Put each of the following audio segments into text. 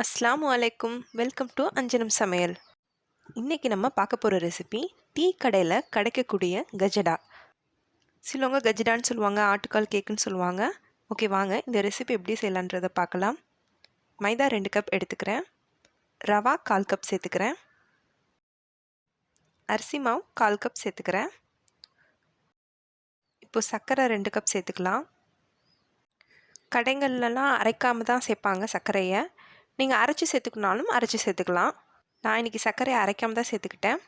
அஸ்ஸலாமு அலைக்கும். Welcome to அஞ்சனம் சமையல். இன்றைக்கி நம்ம பார்க்க போகிற ரெசிபி டீ கடையில் கிடைக்கக்கூடிய கஜடா. சிலவங்க கஜடான்னு சொல்லுவாங்க, ஆட்டுக்கால் கேக்குன்னு சொல்லுவாங்க. ஓகே, வாங்க இந்த ரெசிபி எப்படி செய்யலான்றதை பார்க்கலாம். மைதா 2 கப் எடுத்துக்கிறேன். ரவா 1/4 கப் சேர்த்துக்கிறேன். அரிசி மாவு 1/4 கப் சேர்த்துக்கிறேன். இப்போ சர்க்கரை 2 கப் சேர்த்துக்கலாம். கடைகள்லாம் அரைக்காமல் தான் சேர்ப்பாங்க சர்க்கரையை. நீங்கள் அரைச்சி சேர்த்துக்கினாலும் அரைச்சி சேர்த்துக்கலாம். நான் இன்றைக்கி சர்க்கரையை அரைக்காமல் தான் சேர்த்துக்கிட்டேன்.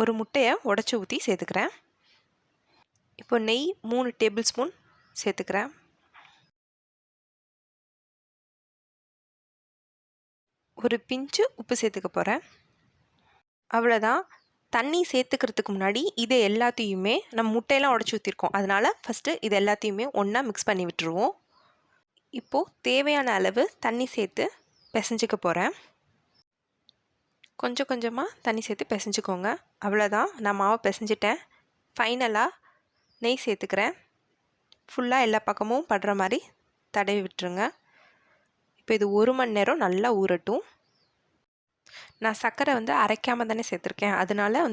ஒரு முட்டையை உடச்சி ஊற்றி சேர்த்துக்கிறேன். இப்போ நெய் 3 டேபிள் ஸ்பூன் சேர்த்துக்கிறேன். ஒரு பிஞ்சு உப்பு சேர்த்துக்க போகிறேன். அவ்வளோதான். தண்ணி சேர்த்துக்கிறதுக்கு முன்னாடி இது எல்லாத்தையுமே நம்ம முட்டையெல்லாம் உடச்சி ஊற்றிருக்கோம். அதனால் ஃபஸ்ட்டு இது எல்லாத்தையுமே ஒன்றா மிக்ஸ் பண்ணி விட்டுருவோம். இப்போது தேவையான அளவு தண்ணி சேர்த்து பிசைஞ்சிக்க போகிறேன். கொஞ்சம் கொஞ்சமாக தண்ணி சேர்த்து பிசைஞ்சிக்கோங்க. அவ்வளோதான், நான் மாவை பிசைஞ்சிட்டேன். ஃபைனலாக நெய் சேர்த்துக்கிறேன். ஃபுல்லாக எல்லா பக்கமும் படுற மாதிரி தடவி விட்டுருங்க. இப்போ இது 1 மணி நேரம் நல்லா ஊறட்டும். நான் சர்க்கரை அரைக்காமல் தானே சேர்த்துருக்கேன். அதனால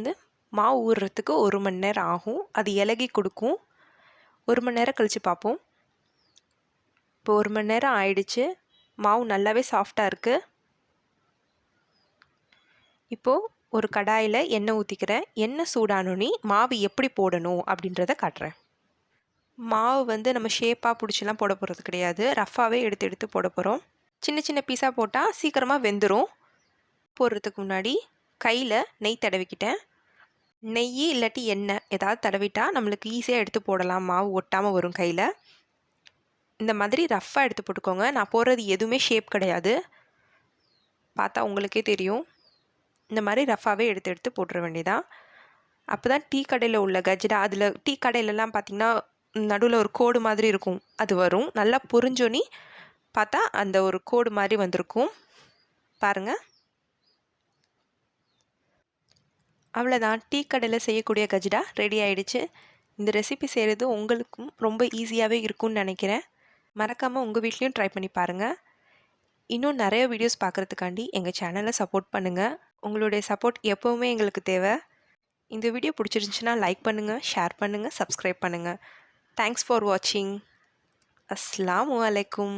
மாவு ஊறுறதுக்கு 1 மணி நேரம் ஆகும். அது இலகி கொடுக்கும். 1 மணி நேரம் கழித்து பார்ப்போம். இப்போ 1 மணி நேரம் ஆயிடுச்சு. மாவு நல்லாவே சாஃப்டாக இருக்குது. இப்போது ஒரு கடாயில் எண்ணெய் ஊற்றிக்கிறேன். எண்ணெய் சூடானோனி மாவு எப்படி போடணும் அப்படின்றத காட்டுறேன். மாவு நம்ம ஷேப்பாக பிடிச்சிலாம் போட போகிறது கிடையாது. ரஃப்பாகவே எடுத்து போட போகிறோம். சின்ன சின்ன பீஸாக போட்டால் சீக்கிரமாக வெந்துடும். போடுறதுக்கு முன்னாடி கையில் நெய் தடவிக்கிட்டேன். நெய் இல்லாட்டி எண்ணெய் ஏதாவது தடவிட்டா நம்மளுக்கு ஈஸியாக எடுத்து போடலாம். மாவு ஒட்டாமல் வரும் கையில். இந்த மாதிரி ரஃப்பாக எடுத்து போட்டுக்கோங்க. நான் போடுறது எதுவுமே ஷேப் கிடையாது. பார்த்தா உங்களுக்கே தெரியும். இந்த மாதிரி ரஃப்பாகவே எடுத்து போட்டுற வேண்டியதான். அப்போ தான் டீ கடையில் உள்ள கஜடா, அதில் டீ கடையிலலாம் பார்த்திங்கன்னா நடுவில் ஒரு கோடு மாதிரி இருக்கும், அது வரும். நல்லா புரிஞ்சோனி பார்த்தா அந்த ஒரு கோடு மாதிரி வந்திருக்கும் பாருங்கள். அவ்வளோதான், டீ கடையில் செய்யக்கூடிய கஜடா ரெடி ஆகிடுச்சு. இந்த ரெசிபி செய்கிறது உங்களுக்கும் ரொம்ப ஈஸியாகவே இருக்கும்னு நினைக்கிறேன். மறக்காமல் உங்கள் வீட்லேயும் ட்ரை பண்ணி பாருங்கள். இன்னும் நிறைய வீடியோஸ் பார்க்குறதுக்காண்டி எங்கள் சேனலை சப்போர்ட் பண்ணுங்கள். உங்களுடைய சப்போர்ட் எப்போவுமே எங்களுக்கு தேவை. இந்த வீடியோ பிடிச்சிருந்துச்சுன்னா லைக் பண்ணுங்கள், ஷேர் பண்ணுங்கள், சப்ஸ்கிரைப் பண்ணுங்கள். தேங்க்ஸ் ஃபார் வாட்சிங். அஸ்ஸலாமு அலைக்கும்.